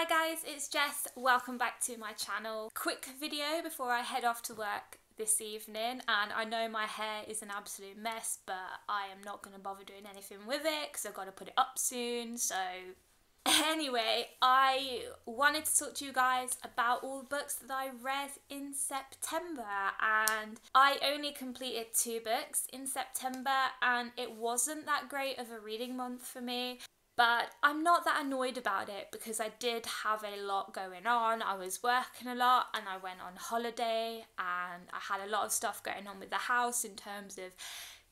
Hi guys, it's Jess. Welcome back to my channel. Quick video before I head off to work this evening, and I know my hair is an absolute mess, but I am not going to bother doing anything with it because I've got to put it up soon. So anyway, I wanted to talk to you guys about all the books that I read in September, and I only completed 2 books in September, and it wasn't that great of a reading month for me. But I'm not that annoyed about it because I did have a lot going on. I was working a lot and I went on holiday and I had a lot of stuff going on with the house in terms of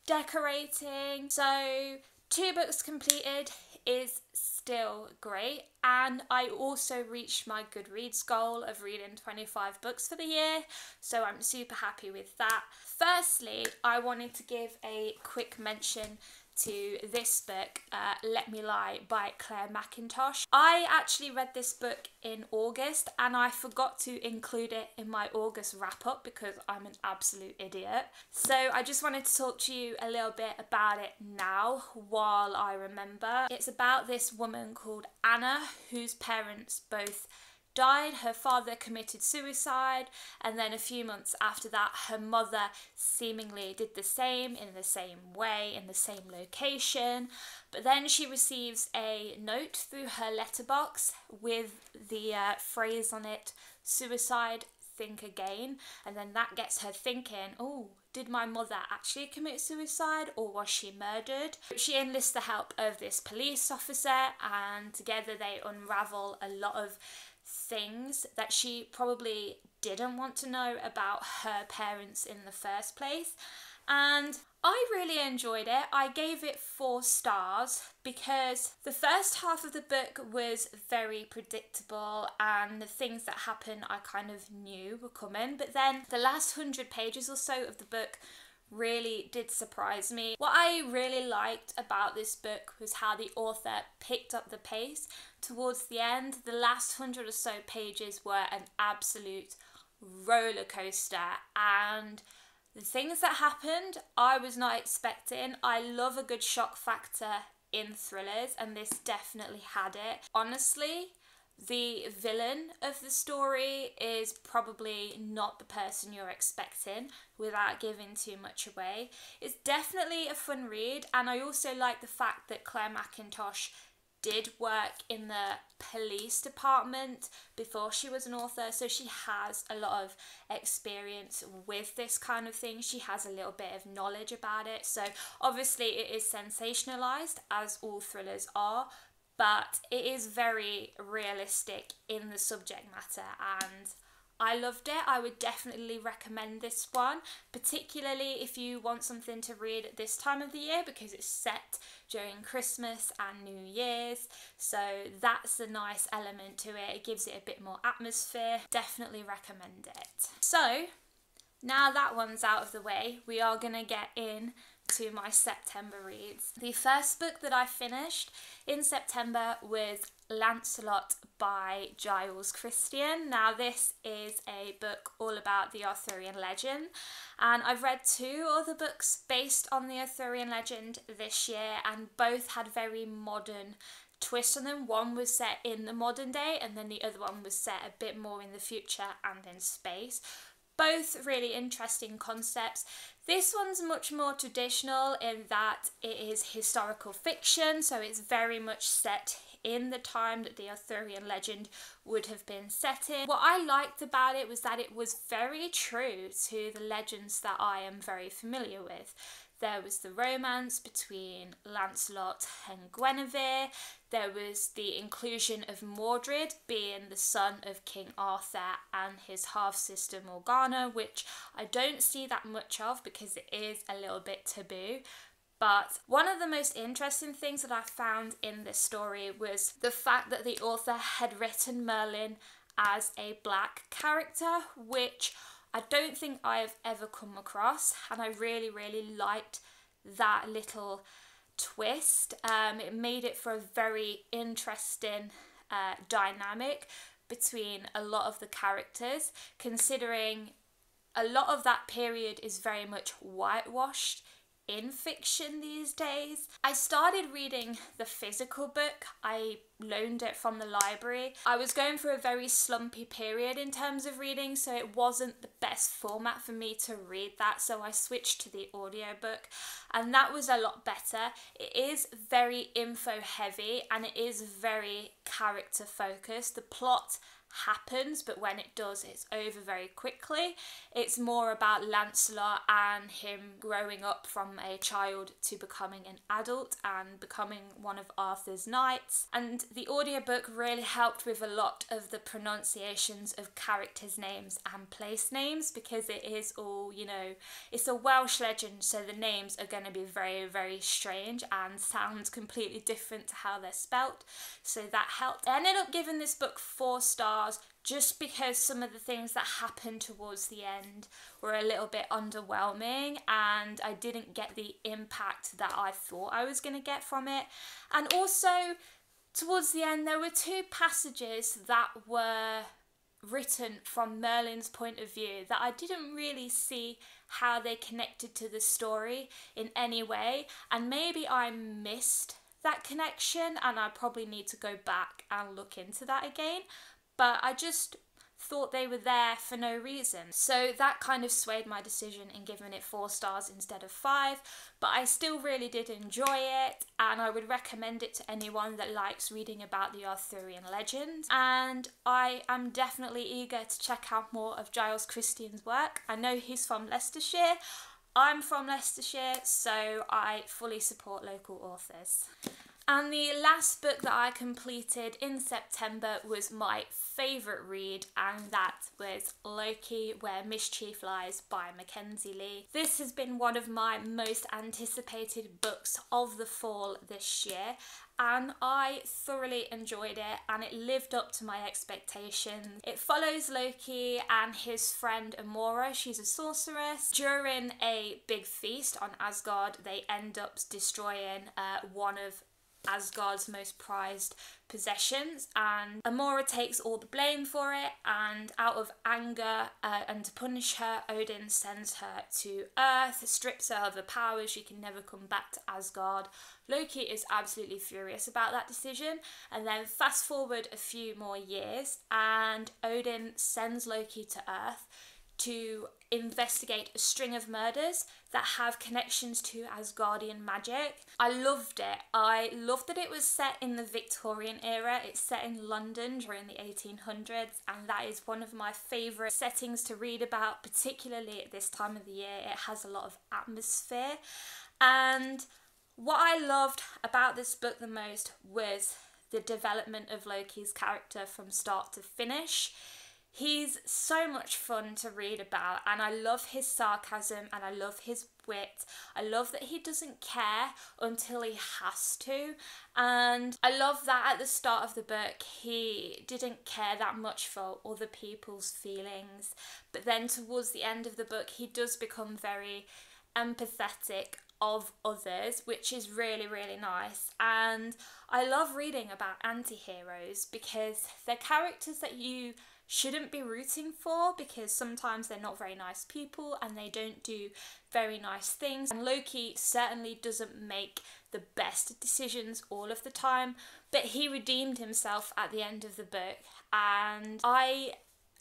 decorating. So 2 books completed is still great, and I also reached my Goodreads goal of reading 25 books for the year, so I'm super happy with that. Firstly, I wanted to give a quick mention to this book, Let Me Lie by Clare Mackintosh. I actually read this book in August and I forgot to include it in my August wrap up because I'm an absolute idiot. So I just wanted to talk to you a little bit about it now while I remember. It's about this woman called Anna whose parents both died. Her father committed suicide, and then a few months after that her mother seemingly did the same in the same way in the same location. But then she receives a note through her letterbox with the phrase on it, "Suicide, think again," and then that gets her thinking, oh, did my mother actually commit suicide or was she murdered? She enlists the help of this police officer, and together they unravel a lot of things that she probably didn't want to know about her parents in the first place. And I really enjoyed it. I gave it 4 stars because the first half of the book was very predictable and the things that happened I kind of knew were coming, but then the last 100 pages or so of the book really did surprise me. What I really liked about this book was how the author picked up the pace towards the end. The last 100 or so pages were an absolute roller coaster, and the things that happened I was not expecting. I love a good shock factor in thrillers, and this definitely had it. Honestly, the villain of the story is probably not the person you're expecting without giving too much away. It's definitely a fun read, and I also like the fact that Clare Mackintosh did work in the police department before she was an author, so she has a lot of experience with this kind of thing. She has a little bit of knowledge about it. So obviously it is sensationalized, as all thrillers are, but it is very realistic in the subject matter, and I loved it. I would definitely recommend this one, particularly if you want something to read at this time of the year because it's set during Christmas and New Year's, so that's a nice element to it. It gives it a bit more atmosphere. Definitely recommend it. So now that one's out of the way, we are going to get in to my September reads. The first book that I finished in September was Lancelot by Giles Kristian. Now this is a book all about the Arthurian legend, and I've read 2 other books based on the Arthurian legend this year, and both had very modern twists on them. One was set in the modern day and then the other one was set a bit more in the future and in space. Both really interesting concepts. This one's much more traditional in that it is historical fiction, so it's very much set in the time that the Arthurian legend would have been set in. What I liked about it was that it was very true to the legends that I am very familiar with. There was the romance between Lancelot and Guinevere. There was the inclusion of Mordred being the son of King Arthur and his half-sister Morgana, which I don't see that much of because it is a little bit taboo. But one of the most interesting things that I found in this story was the fact that the author had written Merlin as a black character, which I don't think I have ever come across, and I really, really liked that little twist. It made it for a very interesting dynamic between a lot of the characters, considering a lot of that period is very much whitewashed in fiction these days. I started reading the physical book. I loaned it from the library. I was going through a very slumpy period in terms of reading, so it wasn't the best format for me to read that, so I switched to the audiobook, and that was a lot better. It is very info heavy and it is very character focused. The plot happens, but when it does, it's over very quickly. It's more about Lancelot and him growing up from a child to becoming an adult and becoming one of Arthur's knights. And the audiobook really helped with a lot of the pronunciations of characters' names and place names, because it is all, you know, it's a Welsh legend, so the names are going to be very, very strange and sound completely different to how they're spelt, so that helped. I ended up giving this book 4 stars just because some of the things that happened towards the end were a little bit underwhelming and I didn't get the impact that I thought I was going to get from it. And also, towards the end, there were 2 passages that were written from Merlin's point of view that I didn't really see how they connected to the story in any way, and maybe I missed that connection and I probably need to go back and look into that again. But I just thought they were there for no reason. So that kind of swayed my decision in giving it 4 stars instead of 5. But I still really did enjoy it, and I would recommend it to anyone that likes reading about the Arthurian legend. And I am definitely eager to check out more of Giles Kristian's work. I know he's from Leicestershire. I'm from Leicestershire, so I fully support local authors. And the last book that I completed in September was my favourite read, and that was Loki, Where Mischief Lies by Mackenzie Lee. This has been one of my most anticipated books of the fall this year, and I thoroughly enjoyed it, and it lived up to my expectations. It follows Loki and his friend Amora. She's a sorceress. During a big feast on Asgard, they end up destroying one of Asgard's most prized possessions, and Amora takes all the blame for it, and out of anger and to punish her, Odin sends her to Earth, strips her of her powers. She can never come back to Asgard. Loki is absolutely furious about that decision, and then fast forward a few more years and Odin sends Loki to Earth to investigate a string of murders that have connections to Asgardian magic. I loved it. I loved that it was set in the Victorian era. It's set in London during the 1800s, and that is one of my favourite settings to read about, particularly at this time of the year. It has a lot of atmosphere. And what I loved about this book the most was the development of Loki's character from start to finish. He's so much fun to read about, and I love his sarcasm and I love his wit. I love that he doesn't care until he has to, and I love that at the start of the book he didn't care that much for other people's feelings, but then towards the end of the book he does become very empathetic of others, which is really, really nice. And I love reading about anti-heroes because they're characters that you shouldn't be rooting for, because sometimes they're not very nice people and they don't do very nice things, and Loki certainly doesn't make the best decisions all of the time, but he redeemed himself at the end of the book, and I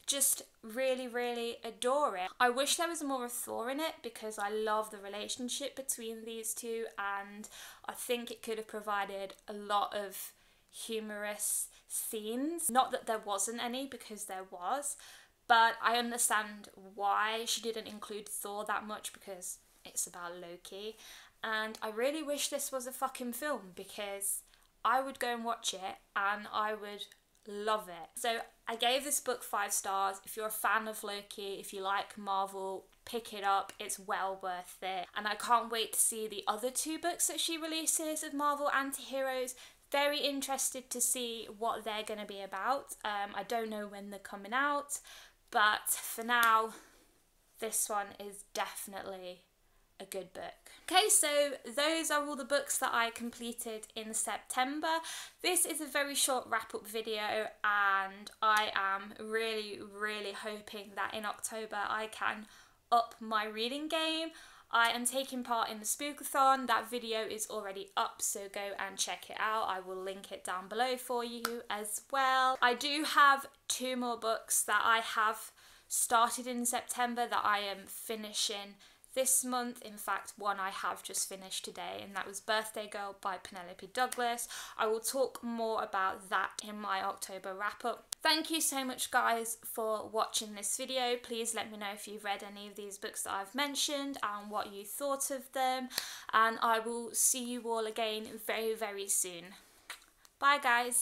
just really, really adore it. I wish there was more of Thor in it because I love the relationship between these two, and I think it could have provided a lot of humorous scenes. Not that there wasn't any, because there was, but I understand why she didn't include Thor that much, because it's about Loki. And I really wish this was a fucking film, because I would go and watch it and I would love it. So I gave this book 5 stars. If you're a fan of Loki, if you like Marvel, pick it up. It's well worth it, and I can't wait to see the other 2 books that she releases of Marvel anti-heroes. Very interested to see what they're going to be about. I don't know when they're coming out, but for now, this one is definitely a good book. Okay, so those are all the books that I completed in September. This is a very short wrap-up video, and I am really, really hoping that in October I can up my reading game. I am taking part in the Spookathon. That video is already up, so go and check it out. I will link it down below for you as well. I do have 2 more books that I have started in September that I am finishing this month. In fact, one I have just finished today, and that was Birthday Girl by Penelope Douglas. I will talk more about that in my October wrap up. Thank you so much guys for watching this video. Please let me know if you've read any of these books that I've mentioned and what you thought of them, and I will see you all again very, very soon. Bye guys.